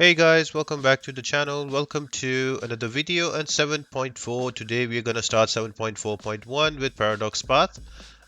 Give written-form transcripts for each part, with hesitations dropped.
Hey guys, welcome back to the channel. Welcome to another video on 7.4. Today we're going to start 7.4.1 with Paradox Path.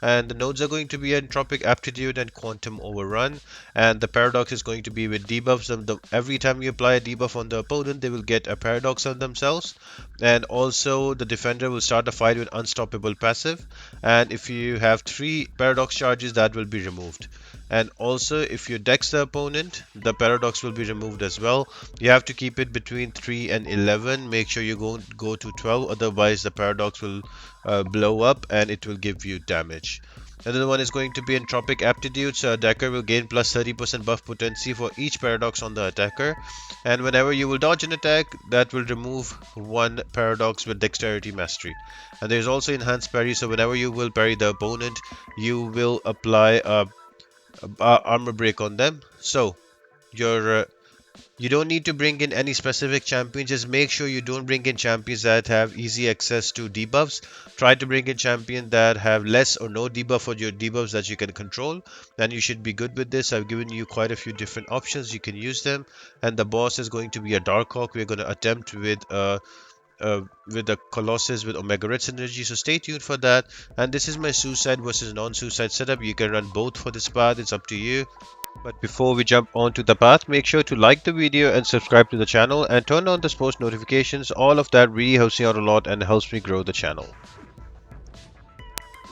And the nodes are going to be Entropic Aptitude and Quantum Overrun. And the paradox is going to be with debuffs. Every time you apply a debuff on the opponent, they will get a paradox on themselves. And also the defender will start a fight with Unstoppable Passive. And if you have 3 paradox charges, that will be removed. And also if you dex the opponent, the paradox will be removed as well. You have to keep it between 3 and 11. Make sure you go to 12, otherwise the paradox will blow up and it will give you damage. Another one is going to be Entropic Aptitude, so attacker will gain plus 30% buff potency for each paradox on the attacker. And whenever you will dodge an attack, that will remove one paradox with Dexterity Mastery. And there's also Enhanced Parry, so whenever you will parry the opponent, you will apply a armor break on them. So your you don't need to bring in any specific champion. Just make sure you don't bring in champions that have easy access to debuffs. Try to bring in champions that have less or no debuff for your debuffs that you can control. Then you should be good with this. I've given you quite a few different options. You can use them. And the boss is going to be a Darkhawk. We're going to attempt with the Colossus with Omega Red synergy. So stay tuned for that. And this is my suicide versus non-suicide setup. You can run both for this path. It's up to you. But before we jump onto the path, make sure to like the video and subscribe to the channel and turn on the post notifications. All of that really helps me out a lot and helps me grow the channel.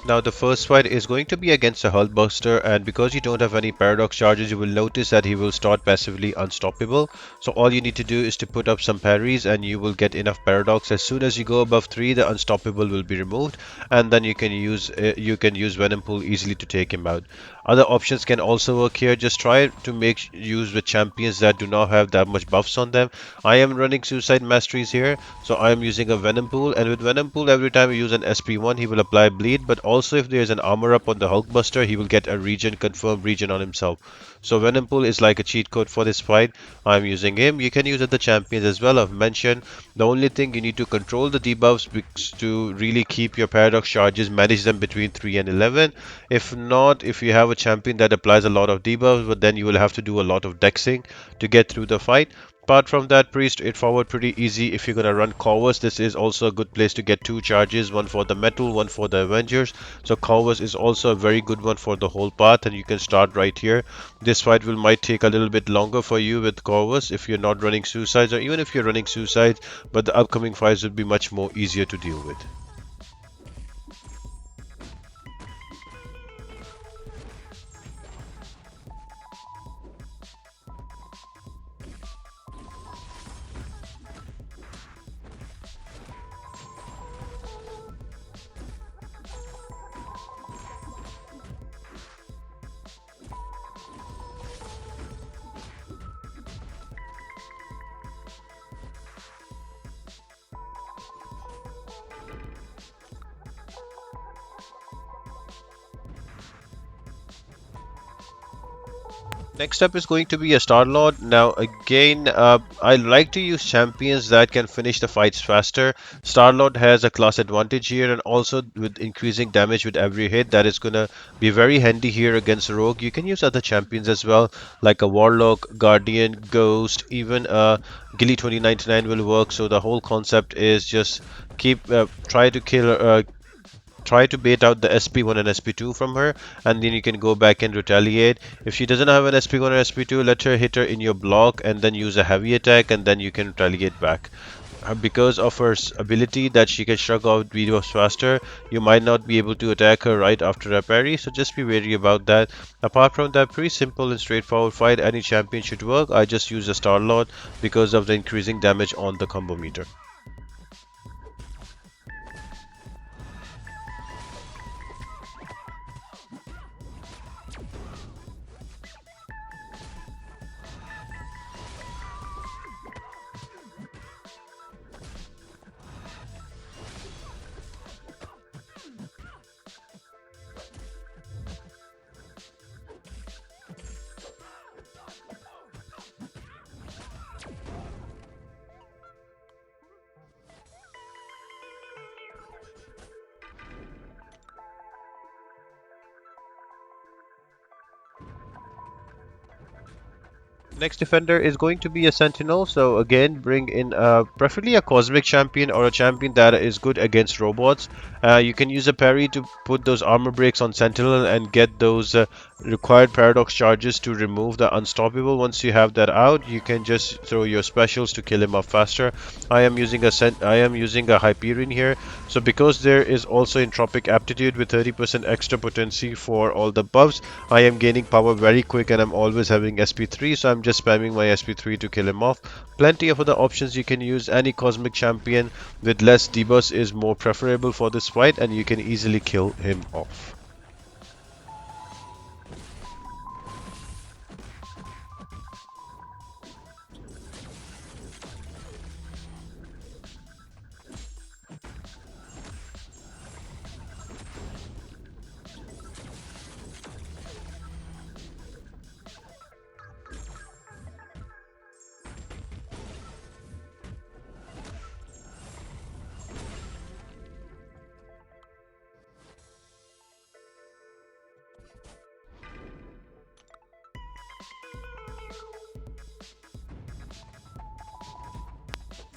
Now the first fight is going to be against a Hulkbuster, and because you don't have any paradox charges, you will notice that he will start passively unstoppable. So all you need to do is to put up some parries and you will get enough paradox. As soon as you go above 3, the unstoppable will be removed, and then you can use Venom Pool easily to take him out. Other options can also work here. Just try to make use with champions that do not have that much buffs on them. I am running Suicide Masteries here, so I am using a Venom Pool, and with Venom Pool every time you use an SP1 he will apply bleed, but also if there is an armor up on the Hulkbuster he will get a confirmed regen on himself. So Venom Pool is like a cheat code for this fight. I am using him. You can use other champions as well. I've mentioned the only thing you need to control the debuffs to really keep your paradox charges, manage them between 3 and 11. If not, if you have a champion that applies a lot of debuffs, but then you will have to do a lot of dexing to get through the fight. Apart from that, pretty straightforward, pretty easy. If you're gonna run Corvus, this is also a good place to get 2 charges, one for the metal, one for the Avengers. So Corvus is also a very good one for the whole path, and you can start right here. This fight might take a little bit longer for you with Corvus if you're not running suicides, or even if you're running suicides, but the upcoming fights will be much more easier to deal with. Next up is going to be a Star-Lord. Now again, I like to use champions that can finish the fights faster. Star-Lord has a class advantage here, and also with increasing damage with every hit, that is gonna be very handy here against Rogue. You can use other champions as well, like a Warlock, Guardian, Ghost, even Gilly 2099 will work. So the whole concept is just try to bait out the SP1 and SP2 from her, and then you can go back and retaliate. If she doesn't have an SP1 or SP2, let her hit her in your block and then use a heavy attack, and then you can retaliate back. Because of her ability that she can shrug off debuffs faster, you might not be able to attack her right after a parry, so just be wary about that. Apart from that, pretty simple and straightforward fight. Any champion should work. I just use a Star-Lord because of the increasing damage on the combo meter. Next defender is going to be a Sentinel, so again, bring in preferably a Cosmic Champion or a champion that is good against robots. You can use a parry to put those armor breaks on Sentinel and get those required paradox charges to remove the unstoppable. Once you have that out, you can just throw your specials to kill him off faster. I am using a Hyperion here, so because there is also Entropic Aptitude with 30% extra potency for all the buffs, I am gaining power very quick and I'm always having SP3, so I'm just spamming my SP3 to kill him off. Plenty of other options you can use. Any Cosmic Champion with less debuffs is more preferable for this fight and you can easily kill him off.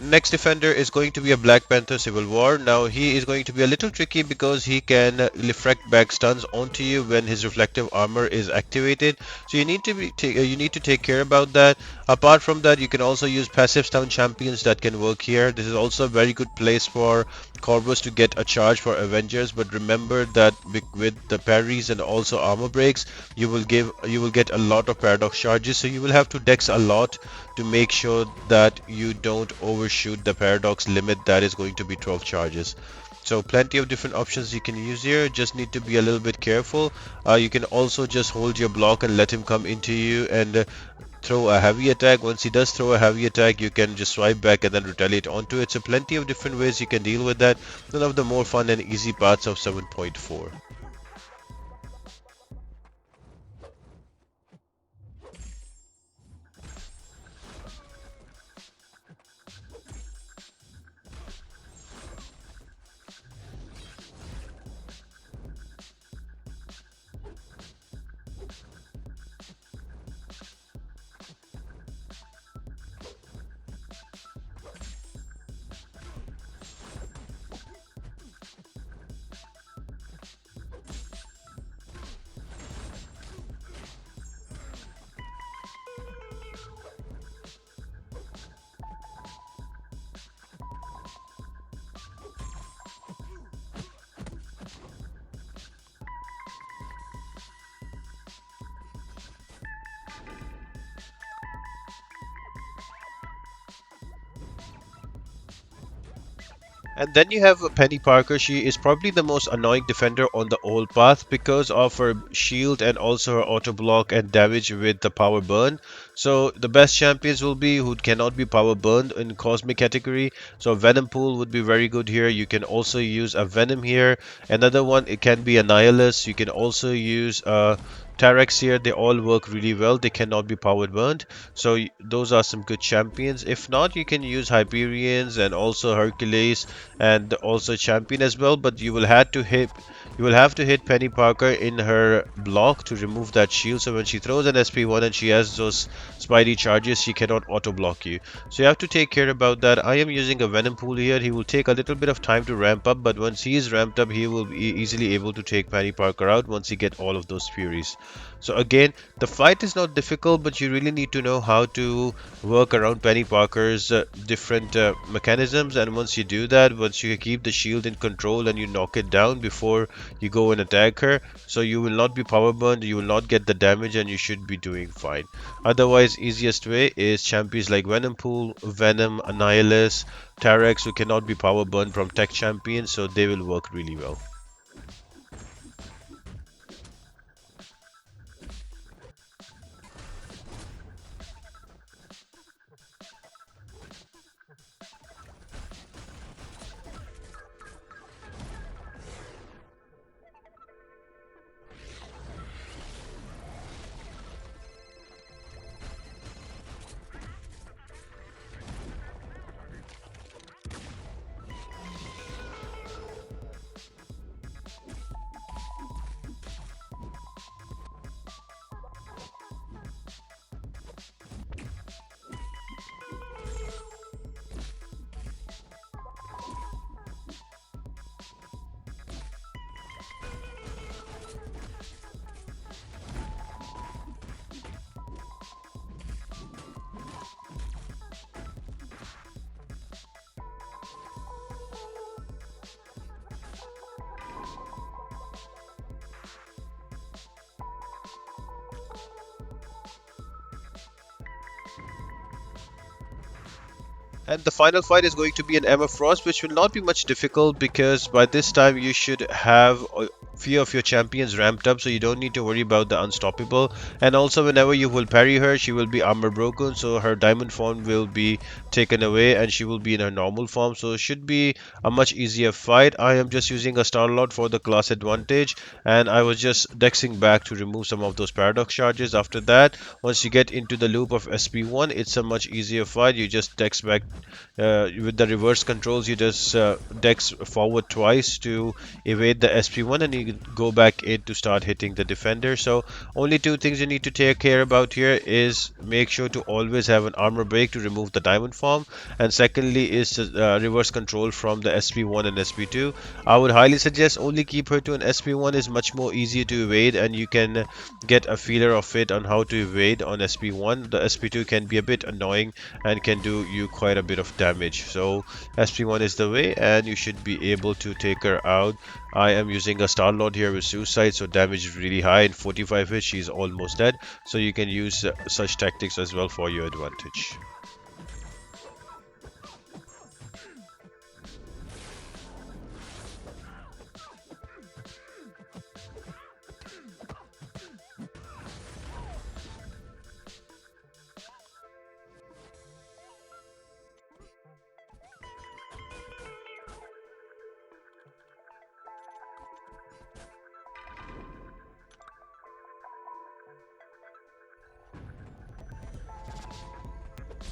Next defender is going to be a Black Panther Civil War. Now he is going to be a little tricky because he can reflect back stuns onto you when his reflective armor is activated. So you need to take care about that. Apart from that, you can also use passive stun champions that can work here. This is also a very good place for Corvus to get a charge for Avengers. But remember that with the parries and also armor breaks, you will get a lot of paradox charges. So you will have to dex a lot to make sure that you don't overshoot the paradox limit that is going to be 12 charges. So plenty of different options you can use here, just need to be a little bit careful. You can also just hold your block and let him come into you and throw a heavy attack. Once he does throw a heavy attack, you can just swipe back and then retaliate onto it. So plenty of different ways you can deal with that. One of the more fun and easy parts of 7.4. And then you have Peni Parker. She is probably the most annoying defender on the whole path because of her shield and also her auto block and damage with the power burn. So the best champions will be who cannot be power burned in cosmic category. So Venom Pool would be very good here. You can also use a Venom here. Another one, it can be a Nihilus. You can also use Tarex here. They all work really well. They cannot be power burned. So those are some good champions. If not, you can use Hyperions and also Hercules and also champion as well, but you will have to hit Penny Parker in her block to remove that shield. So when she throws an SP1 and she has those Spidey charges, she cannot auto block you. So you have to take care about that. I am using a Venom Pool here. He will take a little bit of time to ramp up, but once he is ramped up, he will be easily able to take Penny Parker out once he get all of those Furies. So again, the fight is not difficult, but you really need to know how to work around Penny Parker's different mechanisms. And once you do that, once you keep the shield in control and you knock it down before you go and attack her, so you will not be power burned, you will not get the damage, and you should be doing fine. Otherwise, easiest way is champions like Venom Pool, Venom, Annihilus, Tarex, who cannot be power burned from tech champions, so they will work really well. And the final fight is going to be an Emma Frost, which will not be much difficult because by this time you should have a few of your champions ramped up, so you don't need to worry about the unstoppable. And also, whenever you will parry her, she will be armor broken, so her diamond form will be taken away and she will be in her normal form. So it should be a much easier fight. I am just using a Starlord for the class advantage, and I was just dexing back to remove some of those paradox charges. After that, once you get into the loop of SP1, it's a much easier fight. You just dex back with the reverse controls. You just dex forward twice to evade the SP1, and you go back in to start hitting the defender. So only two things you need to take care about here is make sure to always have an armor break to remove the diamond form, and secondly is reverse control from the SP1 and SP2. I would highly suggest only keep her to an SP1, is much more easier to evade, and you can get a feeler of it on how to evade on SP1. The SP2 can be a bit annoying and can do you quite a bit of damage. So SP1 is the way, and you should be able to take her out. I am using a Star-Lord here with Suicide, so damage is really high. In 45 hits, she's almost dead. So you can use such tactics as well for your advantage.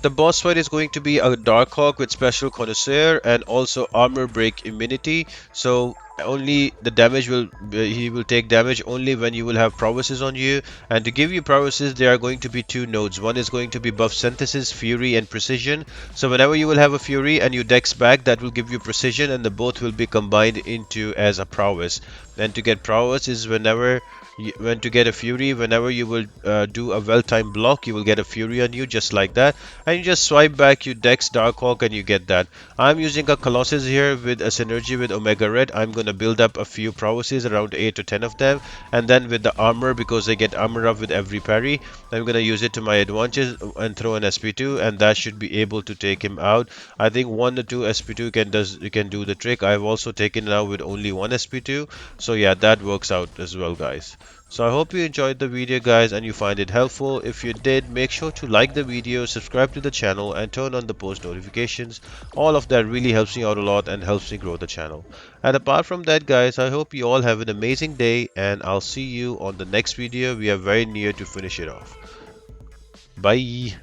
The boss fight is going to be a Darkhawk with special connoisseur and also armor break immunity. So only the damage will he will take damage only when you will have prowesses on you. And to give you prowesses, there are going to be two nodes. One is going to be buff synthesis, fury, and precision. So whenever you will have a fury and you dex back, that will give you precision, and the both will be combined into as a prowess. And to get prowess is when to get a fury, whenever you will do a well-timed block, you will get a fury on you just like that, and you just swipe back, you dex Darkhawk, and you get that. I'm using a Colossus here with a synergy with Omega Red. I'm gonna build up a few prowesses, around 8 to 10 of them, and then with the armor, because I get armor up with every parry, I'm gonna use it to my advantage and throw an SP2, and that should be able to take him out. I think 1 or 2 SP2 can do the trick. I've also taken it out with only 1 SP2, so yeah, that works out as well, guys. So I hope you enjoyed the video, guys, and you find it helpful. If you did, make sure to like the video, subscribe to the channel, and turn on the post notifications. All of that really helps me out a lot and helps me grow the channel. And apart from that, guys, I hope you all have an amazing day, and I'll see you on the next video. We are very near to finish it off. Bye.